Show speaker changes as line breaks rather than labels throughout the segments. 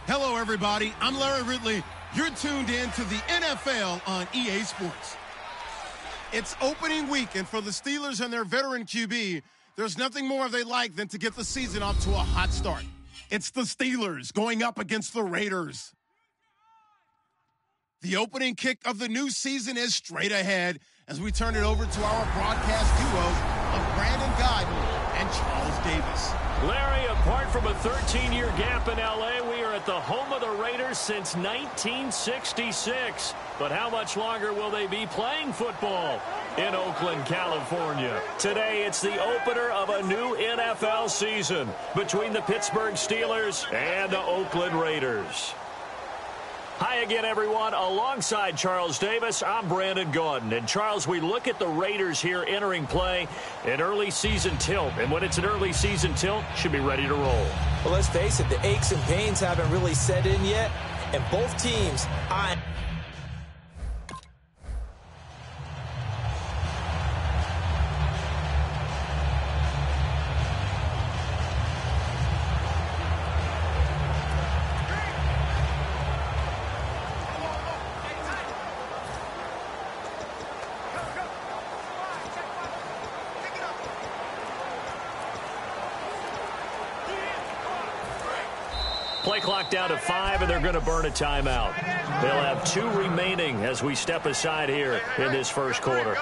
Hello, everybody. I'm Larry Ridley. You're tuned in to the NFL on EA Sports. It's opening week, and for the Steelers and their veteran QB, there's nothing more they like than to get the season off to a hot start. It's the Steelers going up against the Raiders. The opening kick of the new season is straight ahead as we turn it over to our broadcast duos of Brandon Gaudin and Charles Davis.
Larry, apart from a 13-year gap in L.A., we are at the home of the Raiders since 1966. But how much longer will they be playing football in Oakland, California? Today, it's the opener of a new NFL season between the Pittsburgh Steelers and the Oakland Raiders. Hi again, everyone. Alongside Charles Davis, I'm Brandon Gaudin. And, Charles, we look at the Raiders here entering play, an early season tilt. And when it's an early season tilt, should be ready to roll.
Well, let's face it, the aches and pains haven't really set in yet. And both teams,
Play clock down to 5, and they're going to burn a timeout. They'll have 2 remaining as we step aside here in this first quarter.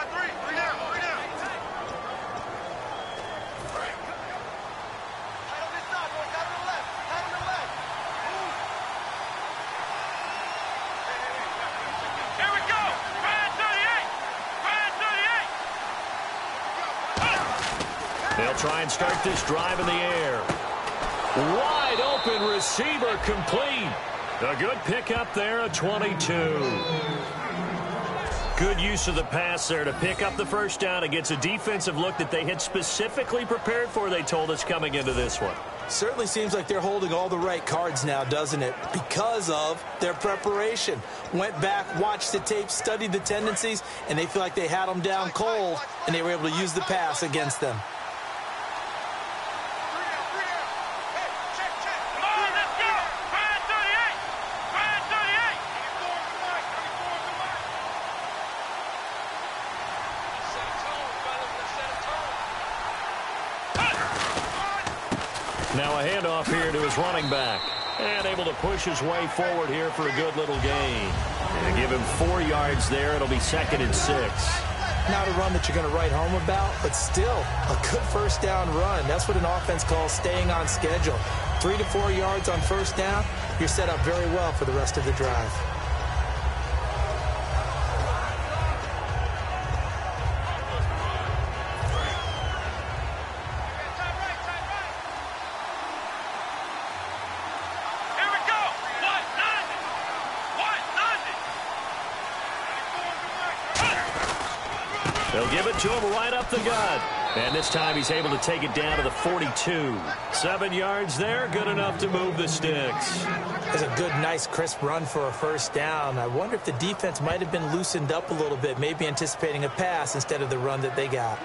They'll try and start this drive in the air. Wide open receiver complete. A good pickup there at 22. Good use of the pass there to pick up the first down against a defensive look that they had specifically prepared for, they told us, coming into this one.
certainly seems like they're holding all the right cards now, doesn't it? Because of their preparation. Went back, watched the tape, studied the tendencies, and they feel like they had them down cold, and they were able to use the pass against them.
Now a handoff here to his running back. And able to push his way forward here for a good little gain. And give him 4 yards there. It'll be 2nd and 6.
Not a run that you're going to write home about, but still a good first down run. That's what an offense calls staying on schedule. 3 to 4 yards on first down, you're set up very well for the rest of the drive.
They'll give it to him right up the gut. And this time he's able to take it down to the 42. 7 yards there, good enough to move the sticks.
That's a good, nice, crisp run for a first down. I wonder if the defense might have been loosened up a little bit, maybe anticipating a pass instead of the run that they got.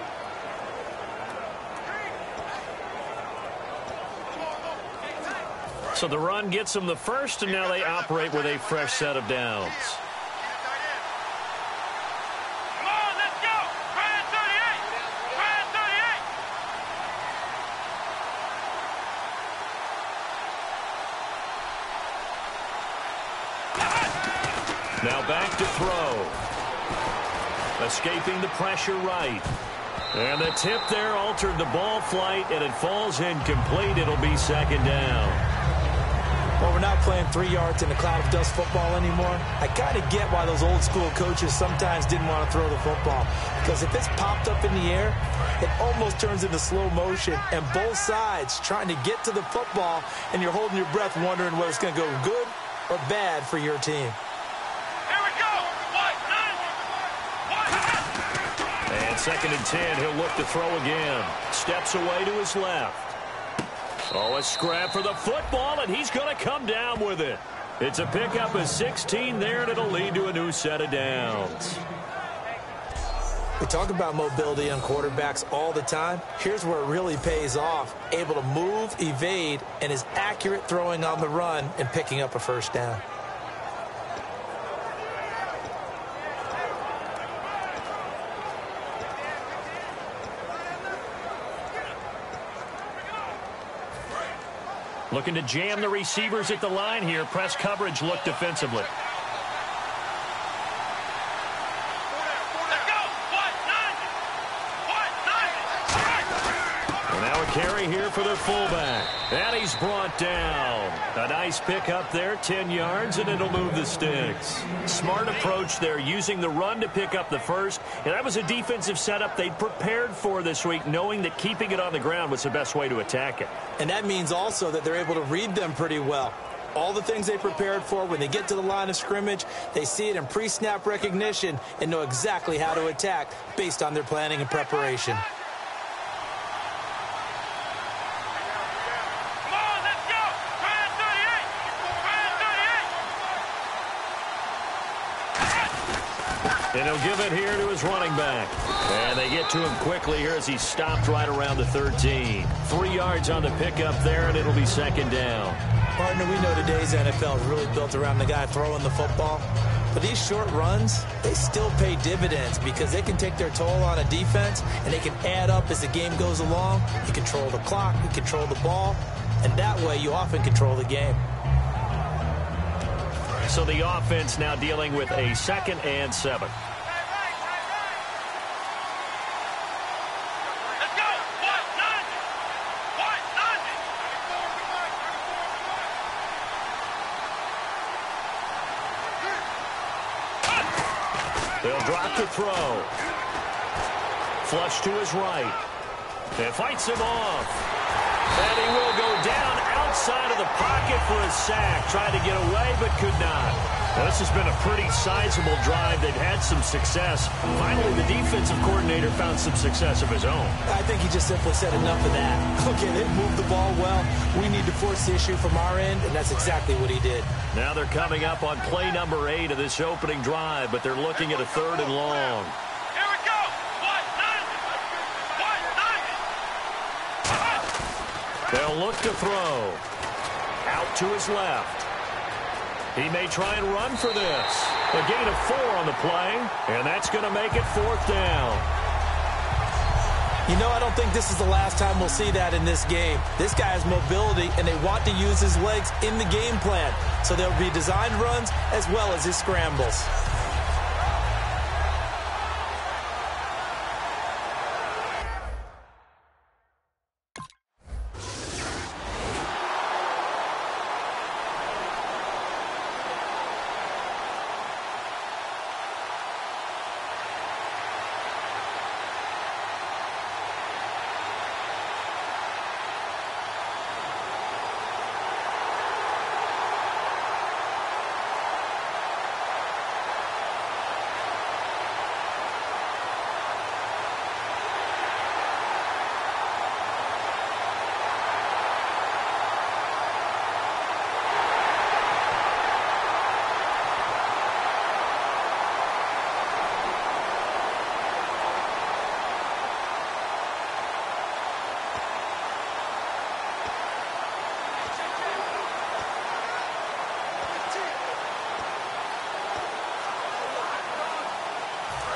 So the run gets them the first, and now they operate with a fresh set of downs. Now back to throw. Escaping the pressure right. And the tip there altered the ball flight, and it falls incomplete. It'll be second down.
Well, we're not playing 3 yards in a cloud of dust football anymore. I kind of get why those old school coaches sometimes didn't want to throw the football. Because if it's popped up in the air, it almost turns into slow motion. And both sides trying to get to the football, and you're holding your breath wondering whether it's going to go good or bad for your team.
And 2nd and 10, he'll look to throw again. Steps away to his left. Oh, a scrap for the football, and he's going to come down with it. It's a pickup of 16 there, and it'll lead to a new set of downs.
We talk about mobility on quarterbacks all the time. Here's where it really pays off. Able to move, evade, and is accurate throwing on the run and picking up a first down.
Looking to jam the receivers at the line here. Press coverage look defensively. And now a carry here for their fullback. And he's brought down. A nice pick up there, 10 yards, and it'll move the sticks. Smart approach there, using the run to pick up the first. And that was a defensive setup they'd prepared for this week, knowing that keeping it on the ground was the best way to attack it.
And that means also that they're able to read them pretty well. All the things they prepared for, when they get to the line of scrimmage, they see it in pre-snap recognition and know exactly how to attack based on their planning and preparation.
And he'll give it here to his running back. And they get to him quickly here as he stopped right around the 13. 3 yards on the pickup there, and it'll be second down.
Partner, we know today's NFL is really built around the guy throwing the football. But these short runs, they still pay dividends because they can take their toll on a defense, and they can add up as the game goes along. You control the clock, you control the ball, and that way you often control the game.
So the offense now dealing with a 2nd and 7. They'll drop to throw. Flush to his right. And fights him off. And he will go down outside of the pocket for a sack. Tried to get away, but could not. Well, this has been a pretty sizable drive. They've had some success. Finally, the defensive coordinator found some success of his own.
I think he just simply said enough of that. Okay, they've moved the ball well. We need to force the issue from our end, and that's exactly what he did.
Now they're coming up on play number 8 of this opening drive, but they're looking at a 3rd and long. They'll look to throw. Out to his left. He may try and run for this. A gain of 4 on the play, and that's going to make it 4th down.
You know, I don't think this is the last time we'll see that in this game. This guy has mobility, and they want to use his legs in the game plan. So there'll be designed runs as well as his scrambles.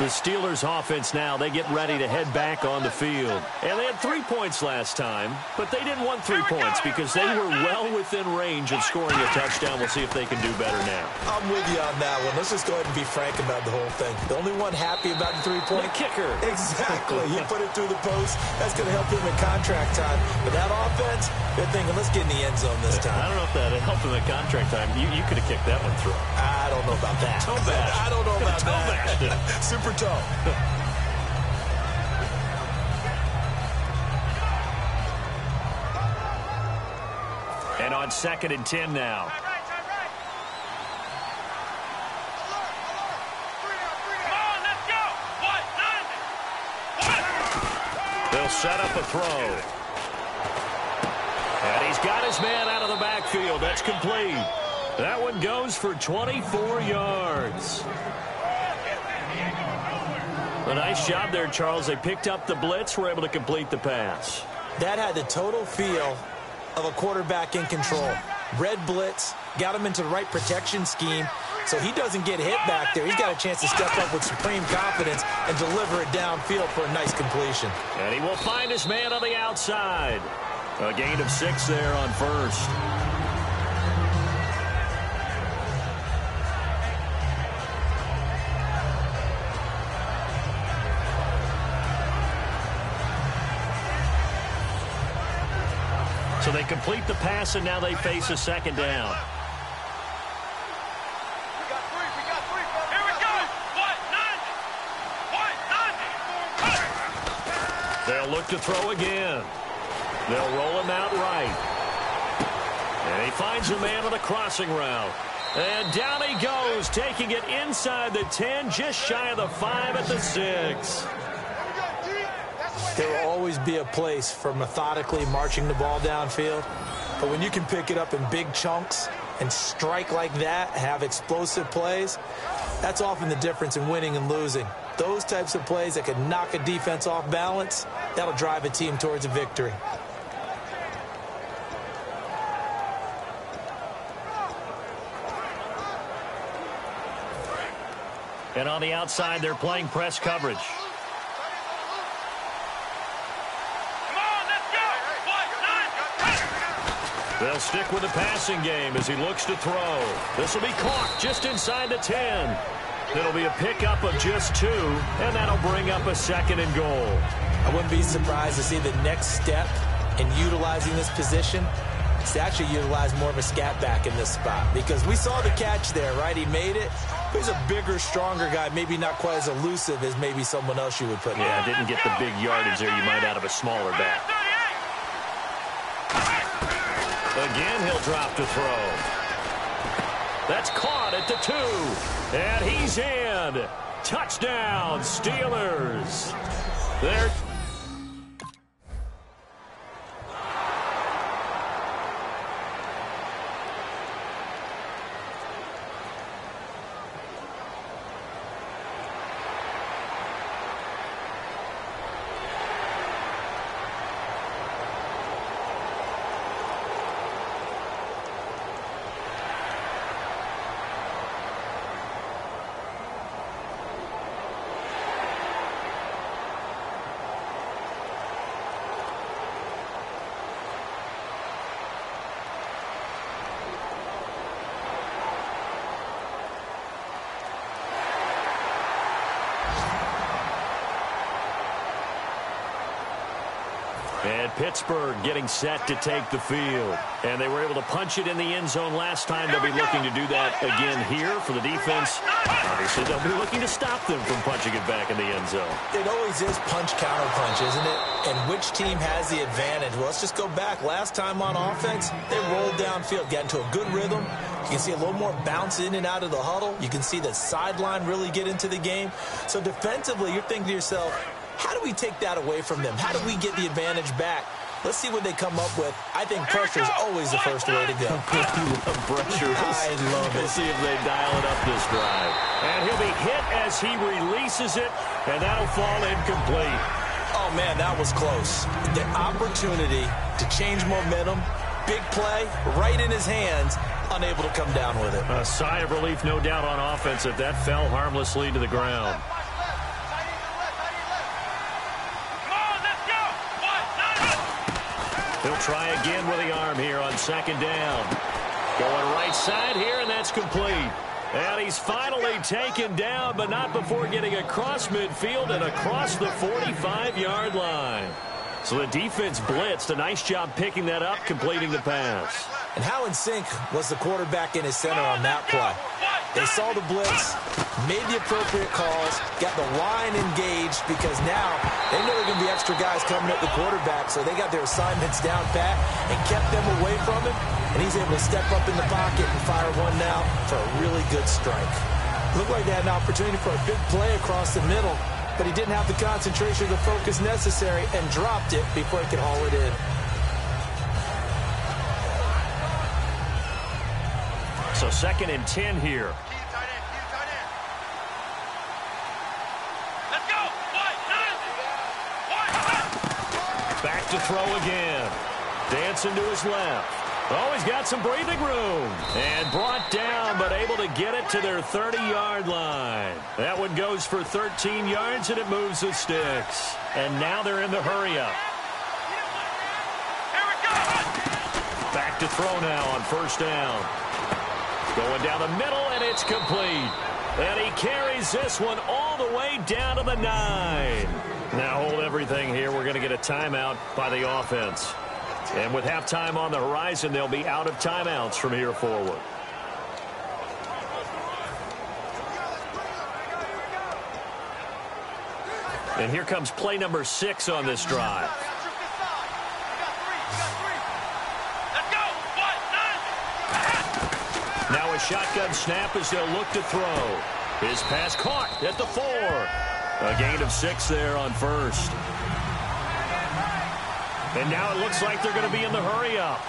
The Steelers offense now, they get ready to head back on the field. And they had 3 points last time, but they didn't want 3 points because they were well within range of scoring a touchdown. We'll see if they can do better now.
I'm with you on that one. Let's just go ahead and be frank about the whole thing. The only one happy about the 3-point
kicker.
Exactly. He put it through the post. That's going to help him in contract time. But that offense, they're thinking, let's get in the end zone this time.
I don't know if that helped him in contract time. You could have kicked that one through.
I don't know about that.
Toe bash.
I don't know about
toe
that.
Bash.
Super toe.
And on 2nd and 10 now. They'll set up a throw. And he's got his man out of the backfield. That's complete. That one goes for 24 yards. A nice job there, Charles. They picked up the blitz, were able to complete the pass.
That had the total feel of a quarterback in control. Red blitz, got him into the right protection scheme, so he doesn't get hit back there. He's got a chance to step up with supreme confidence and deliver it downfield for a nice completion.
And he will find his man on the outside. A gain of 6 there on first. So they complete the pass, and now they face a 2nd down. They'll look to throw again. They'll roll him out right. And he finds a man on a crossing route. And down he goes, taking it inside the 10, just shy of the 5 at the 6.
There will always be a place for methodically marching the ball downfield. But when you can pick it up in big chunks and strike like that, have explosive plays, that's often the difference in winning and losing. Those types of plays that can knock a defense off balance, that'll drive a team towards a victory.
And on the outside, they're playing press coverage. They'll stick with the passing game as he looks to throw. This will be caught just inside the 10. It'll be a pickup of just 2, and that'll bring up a 2nd and goal.
I wouldn't be surprised to see the next step in utilizing this position is to actually utilize more of a scat back in this spot, because we saw the catch there, right? He made it. He's a bigger, stronger guy, maybe not quite as elusive as maybe someone else you would put in.
Yeah, didn't get the big yardage there you might out of a smaller back. Again, he'll drop to throw. That's caught at the 2. And he's in. Touchdown, Steelers. They're... And Pittsburgh getting set to take the field. And they were able to punch it in the end zone last time. They'll be looking to do that again here for the defense. Obviously, they'll be looking to stop them from punching it back in the end zone.
It always is punch-counter-punch, isn't it? And which team has the advantage? Well, let's just go back. Last time on offense, they rolled downfield, got into a good rhythm. You can see a little more bounce in and out of the huddle. You can see the sideline really get into the game. So defensively, you're thinking to yourself, how do we take that away from them? How do we get the advantage back? Let's see what they come up with. I think pressure is always the first way to go.
You love pressure.
I love it.
We'll see if they dial it up this drive. And he'll be hit as he releases it, and that'll fall incomplete.
Oh, man, that was close. The opportunity to change momentum, big play, right in his hands, unable to come down with it.
A sigh of relief, no doubt, on offense if that fell harmlessly to the ground. He'll try again with the arm here on second down. Going right side here, and that's complete. And he's finally taken down, but not before getting across midfield and across the 45-yard line. So the defense blitzed. A nice job picking that up, completing the pass.
And how in sync was the quarterback in his center on that play? They saw the blitz, made the appropriate calls, got the line engaged because now they know there are going to be extra guys coming at the quarterback, so they got their assignments down pat and kept them away from him, and he's able to step up in the pocket and fire one now for a really good strike. Looked like they had an opportunity for a big play across the middle, but he didn't have the concentration or the focus necessary and dropped it before he could haul it in.
So 2nd and 10 here.
Let's go.
Back to throw again. Dancing to his left. Oh, he's got some breathing room. And brought down, but able to get it to their 30-yard line. That one goes for 13 yards, and it moves the sticks. And now they're in the hurry-up. Back to throw now on first down. Going down the middle, and it's complete. And he carries this one all the way down to the 9. Now hold everything here. We're going to get a timeout by the offense. And with halftime on the horizon, they'll be out of timeouts from here forward. And here comes play number 6 on this drive. Now a shotgun snap as they'll look to throw. His pass caught at the 4. A gain of 6 there on first. And now it looks like they're going to be in the hurry-up.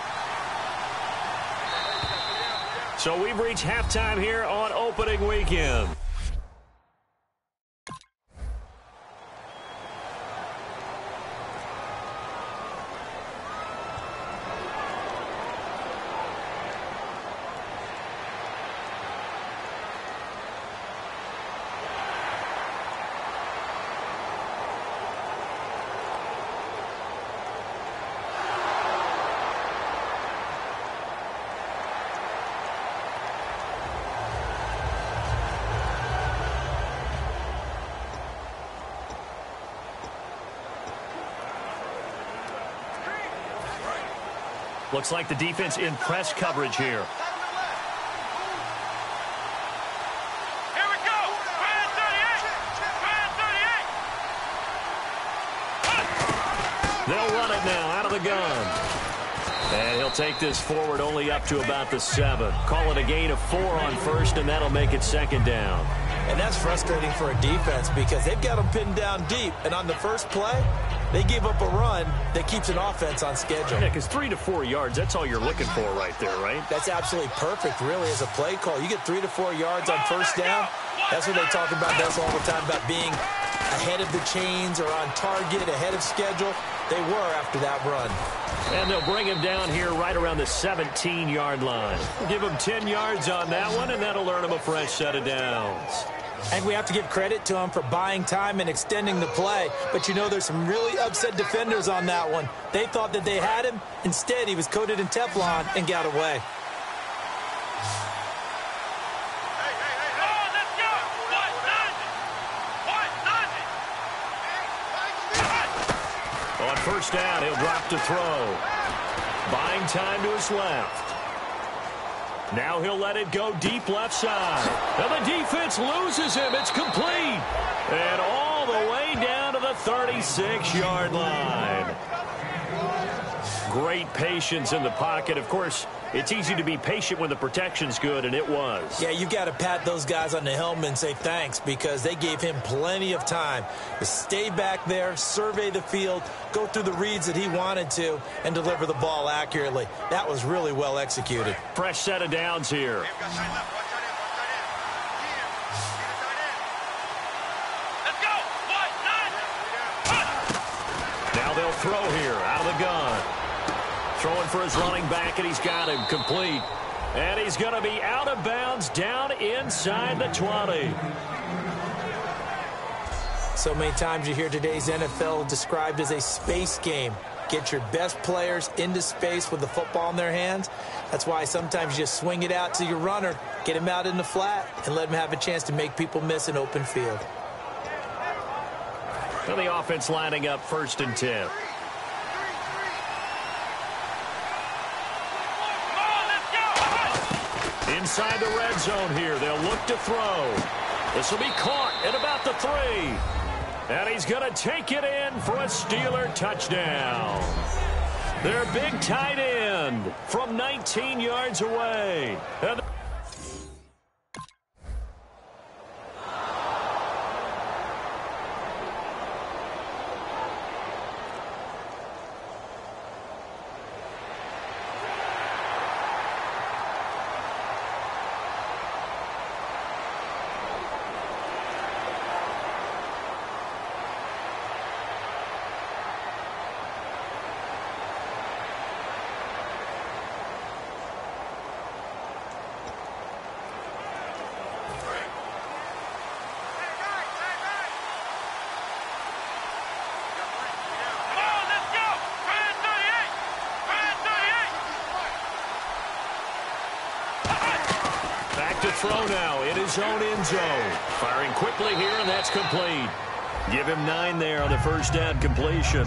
So we've reached halftime here on opening weekend. Looks like the defense in press coverage here.
Here we go. Brand 38.
They'll run it now out of the gun. And he'll take this forward only up to about the 7. Call it a gain of 4 on first, and that'll make it 2nd down.
And that's frustrating for a defense because they've got them pinned down deep. And on the first play, they give up a run that keeps an offense on schedule.
Yeah, because 3 to 4 yards, that's all you're looking for right there, right?
That's absolutely perfect, really, as a play call. You get 3 to 4 yards on first down. That's what they talk about this all the time, about being ahead of the chains or on target, ahead of schedule. They were after that run.
And they'll bring him down here right around the 17-yard line. Give him 10 yards on that one, and that'll earn him a fresh set of downs.
And we have to give credit to him for buying time and extending the play. But, you know, there's some really upset defenders on that one. They thought that they had him. Instead, he was coated in Teflon and got away.
On first down, he'll drop to throw. Buying time to his left. Now he'll let it go deep left side. And the defense loses him. It's complete. And all the way down to the 36-yard line. Great patience in the pocket. Of course, it's easy to be patient when the protection's good, and it was.
Yeah, you've got to pat those guys on the helmet and say thanks because they gave him plenty of time to stay back there, survey the field, go through the reads that he wanted to, and deliver the ball accurately. That was really well executed.
Fresh set of downs here. Now they'll throw here out of the gun. Throwing for his running back, and he's got him complete. And he's going to be out of bounds down inside the 20. So
many times you hear today's NFL described as a space game. get your best players into space with the football in their hands. That's why sometimes you just swing it out to your runner, get him out in the flat, and let him have a chance to make people miss an open field.
So the offense lining up 1st and 10. Inside the red zone here. They'll look to throw. This will be caught at about the 3. And he's going to take it in for a Steeler touchdown. Their big tight end from 19 yards away. And to throw now in his own end zone. Firing quickly here, and that's complete. Give him 9 there on the first down completion.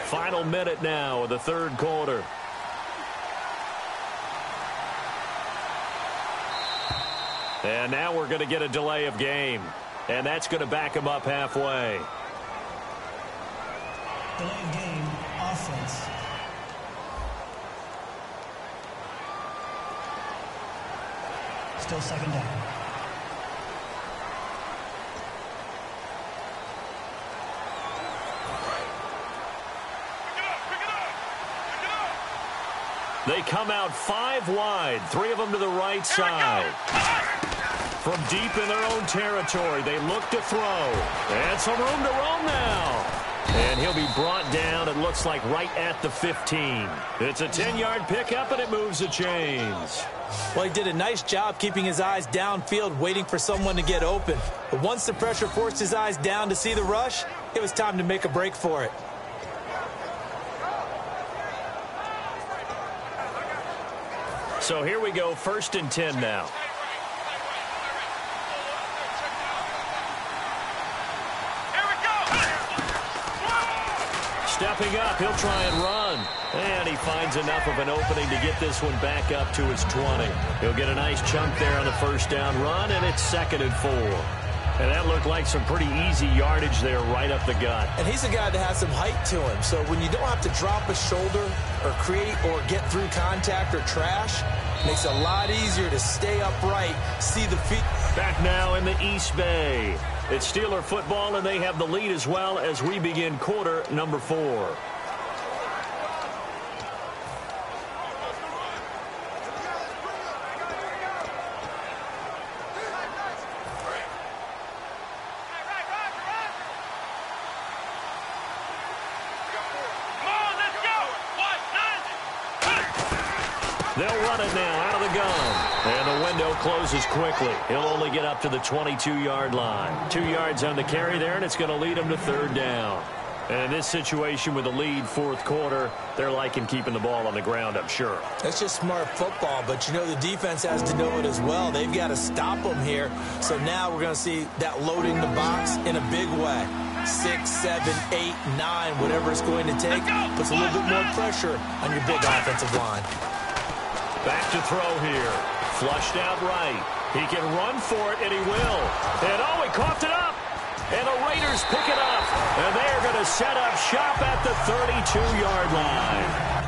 Final minute now of the 3rd quarter. And now we're going to get a delay of game. And that's going to back him up halfway.
Delay of game, offense. Still 2nd down.
They come out 5 wide, 3 of them to the right side. From deep in their own territory, they look to throw. And some room to roam now. And he'll be brought down, it looks like, right at the 15. It's a 10-yard pickup, and it moves the chains.
Well, he did a nice job keeping his eyes downfield, waiting for someone to get open. But once the pressure forced his eyes down to see the rush, it was time to make a break for it.
So here we go, 1st and 10 now. Stepping up, he'll try and run. And he finds enough of an opening to get this one back up to his 20. He'll get a nice chunk there on the 1st down run, and it's 2nd and 4. And that looked like some pretty easy yardage there right up the gut.
And he's a guy that has some height to him. So when you don't have to drop a shoulder or create or get through contact or trash, it makes it a lot easier to stay upright, see the feet.
Back now in the East Bay. It's Steeler football, and they have the lead as well as we begin quarter number 4. They'll run it now out of the gun. And the window closes quickly. He'll only get up to the 22-yard line. 2 yards on the carry there, and it's going to lead him to 3rd down. And in this situation with the lead 4th quarter, they're liking keeping the ball on the ground, I'm sure.
That's just smart football, but you know the defense has to know it as well. They've got to stop them here. So now we're going to see that loading the box in a big way. 6, 7, 8, 9, whatever it's going to take, puts a little bit more pressure on your big offensive line.
Back to throw here. Flushed out right. He can run for it, and he will. And, oh, he coughed it up. And the Raiders pick it up. And they're going to set up shop at the 32-yard line.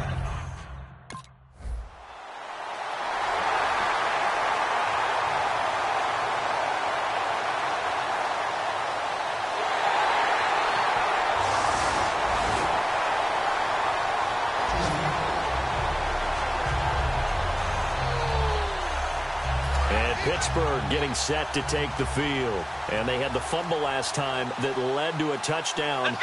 Pittsburgh getting set to take the field. And they had the fumble last time that led to a touchdown.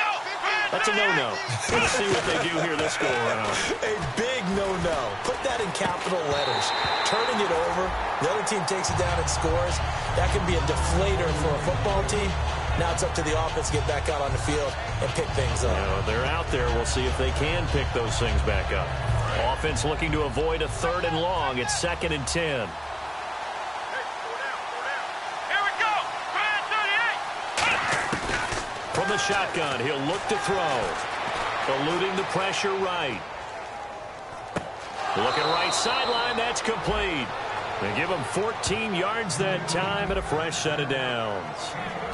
That's a no-no. Let's see what they do here this go around.
A big no-no. Put that in capital letters. Turning it over, the other team takes it down and scores. That can be a deflator for a football team. Now it's up to the offense to get back out on the field and pick things up.
They're out there. We'll see if they can pick those things back up. Offense looking to avoid a 3rd and long. It's 2nd and 10. From the shotgun, he'll look to throw. Eluding the pressure right. Looking right sideline, that's complete. They give him 14 yards that time and a fresh set of downs.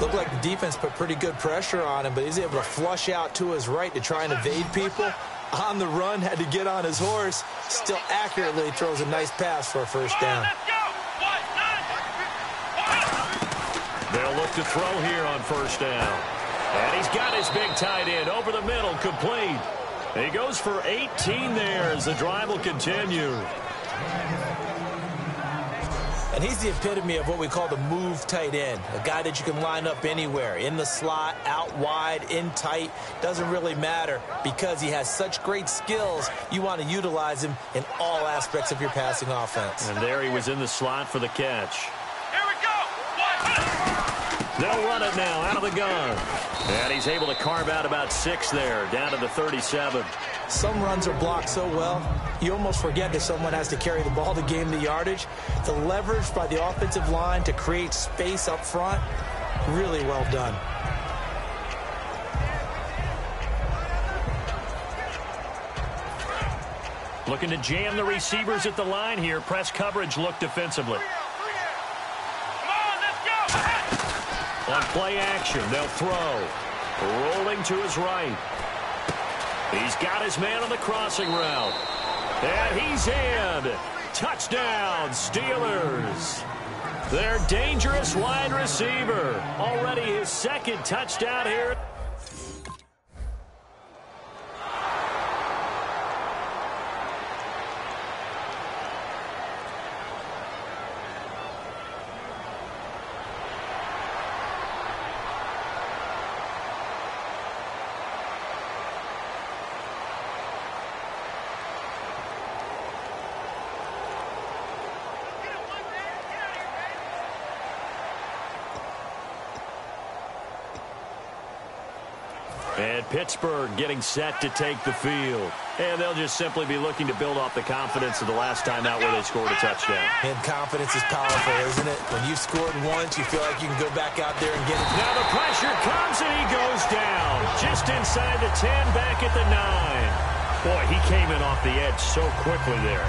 Looked like the defense put pretty good pressure on him, but he's able to flush out to his right to try and evade people. On the run, had to get on his horse. Still accurately throws a nice pass for a first down.
They'll look to throw here on first down. And he's got his big tight end over the middle, complete. He goes for 18 there as the drive will continue.
And he's the epitome of what we call the move tight end. A guy that you can line up anywhere. In the slot, out wide, in tight. Doesn't really matter because he has such great skills. You want to utilize him in all aspects of your passing offense.
And there he was in the slot for the catch. Here we go. They'll run it now out of the gun. And he's able to carve out about 6 there, down to the 37.
Some runs are blocked so well, you almost forget that someone has to carry the ball to gain the yardage. The leverage by the offensive line to create space up front, really well done.
Looking to jam the receivers at the line here. Press coverage look defensively. On play action, they'll throw. Rolling to his right. He's got his man on the crossing route. And he's in. Touchdown, Steelers. Their dangerous wide receiver. Already his 2nd touchdown here. And Pittsburgh getting set to take the field. And they'll just simply be looking to build off the confidence of the last time out where they scored a touchdown.
And confidence is powerful, isn't it? When you've scored once, you feel like you can go back out there and get it.
Now the pressure comes and he goes down. Just inside the 10, back at the 9. Boy, he came in off the edge so quickly there.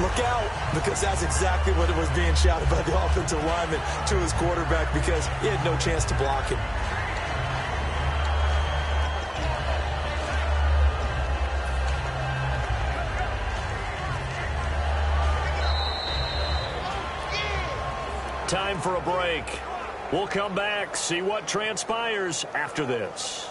Look out, because that's exactly what it was being shouted by the offensive lineman to his quarterback because he had no chance to block him.
Time for a break. We'll come back, see what transpires after this.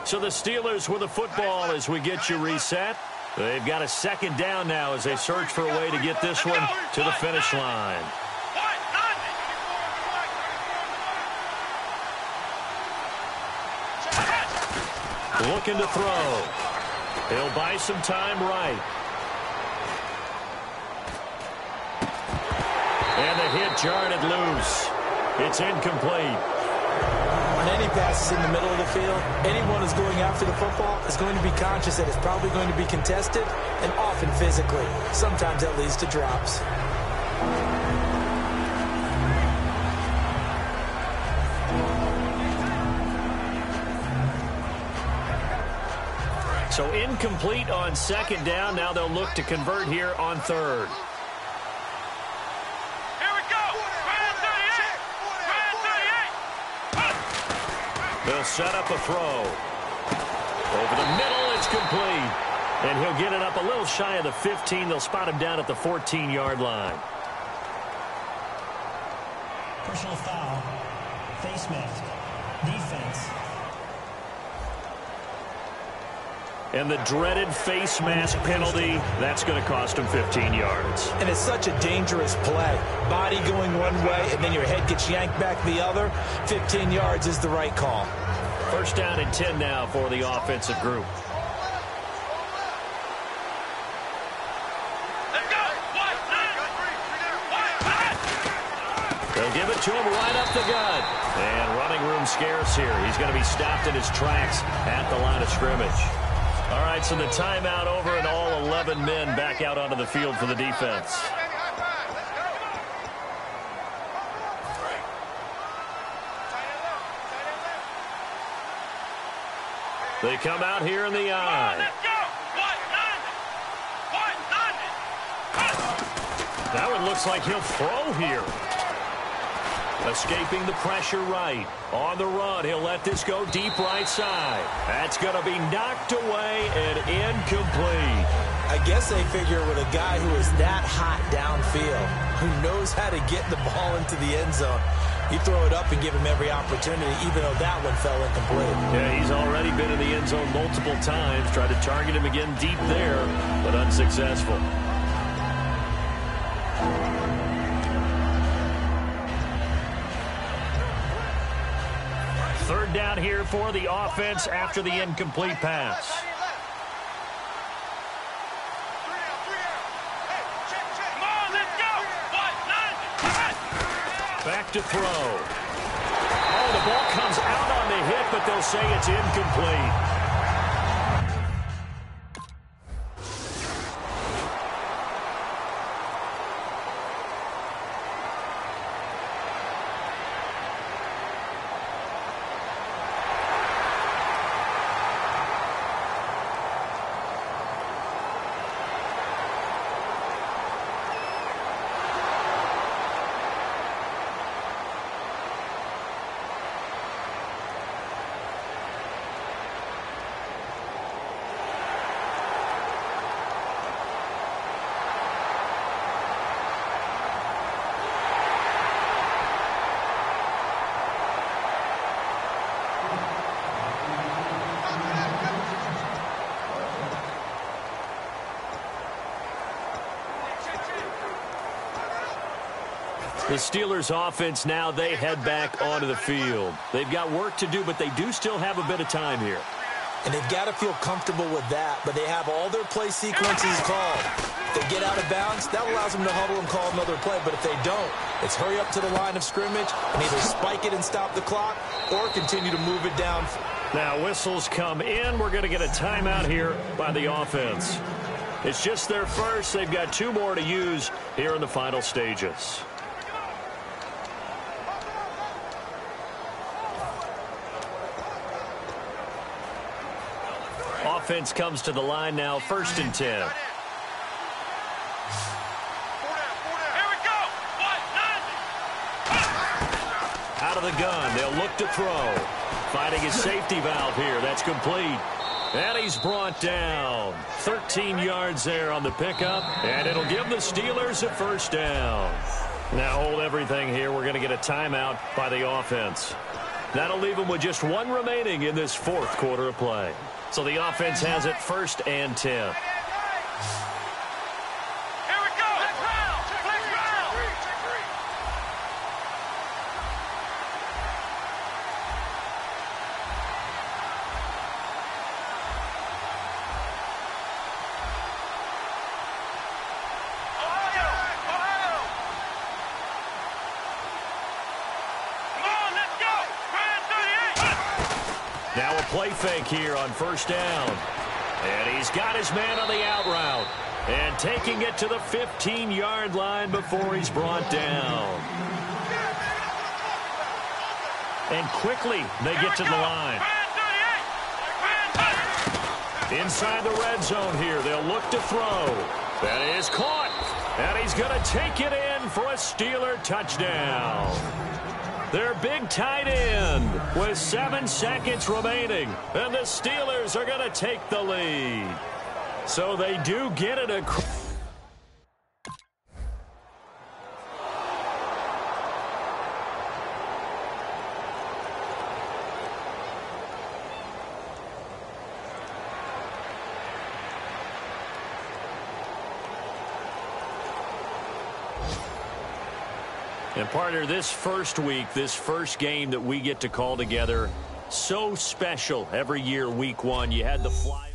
So the Steelers with the football as we get you reset. They've got a 2nd down now as they search for a way to get this one to the finish line. Looking to throw. He'll buy some time right. And the hit jarred it loose. It's incomplete.
On any passes in the middle of the field, anyone who's going after the football is going to be conscious that it's probably going to be contested and often physically. Sometimes that leads to drops.
So incomplete on 2nd down. Now they'll look to convert here on 3rd. They'll set up a throw. Over the middle, it's complete. And he'll get it up a little shy of the 15. They'll spot him down at the 14-yard line.
Personal foul. Face mask. Defense.
And the dreaded face mask penalty, that's going to cost him 15 yards.
And it's such a dangerous play. Body going one way, and then your head gets yanked back the other. 15 yards is the right call.
First down and 10 now for the offensive group. They'll give it to him right up the gut. And running room scarce here. He's going to be stopped in his tracks at the line of scrimmage. All right, so the timeout over and all 11 men back out onto the field for the defense. They come out here in the eye. That one looks like he'll throw here. Escaping the pressure right. On the run, he'll let this go deep right side. That's going to be knocked away and incomplete.
I guess they figure with a guy who is that hot downfield, who knows how to get the ball into the end zone, you throw it up and give him every opportunity, even though that one fell incomplete.
Yeah, he's already been in the end zone multiple times. Tried to target him again deep there, but unsuccessful. Third down here for the offense after the incomplete pass. Back to throw. Oh, the ball comes out on the hit, but they'll say it's incomplete. The Steelers offense now, they head back onto the field. They've got work to do, but they do still have a bit of time here.
And they've got to feel comfortable with that, but they have all their play sequences called. If they get out of bounds, that allows them to huddle and call another play, but if they don't, it's hurry up to the line of scrimmage and either spike it and stop the clock or continue to move it down.
Now whistles come in. We're going to get a timeout here by the offense. It's just their first. They've got two more to use here in the final stages. Offense comes to the line now, 1st and 10. Out of the gun, they'll look to throw. Finding his safety valve here, that's complete. And he's brought down. 13 yards there on the pickup, and it'll give the Steelers a first down. Now hold everything here. We're going to get a timeout by the offense. That'll leave them with just one remaining in this fourth quarter of play. So the offense has it 1st and 10. Now a play fake here on 1st down. And he's got his man on the out route. And taking it to the 15-yard line before he's brought down. And quickly they get to the line. Inside the red zone here. They'll look to throw. That is caught. And he's going to take it in for a Steeler touchdown. Their big tight end with 7 seconds remaining. And the Steelers are going to take the lead. So they do get it across. And partner, this first week, this first game that we get to call together, so special every year, week one. You had the fly.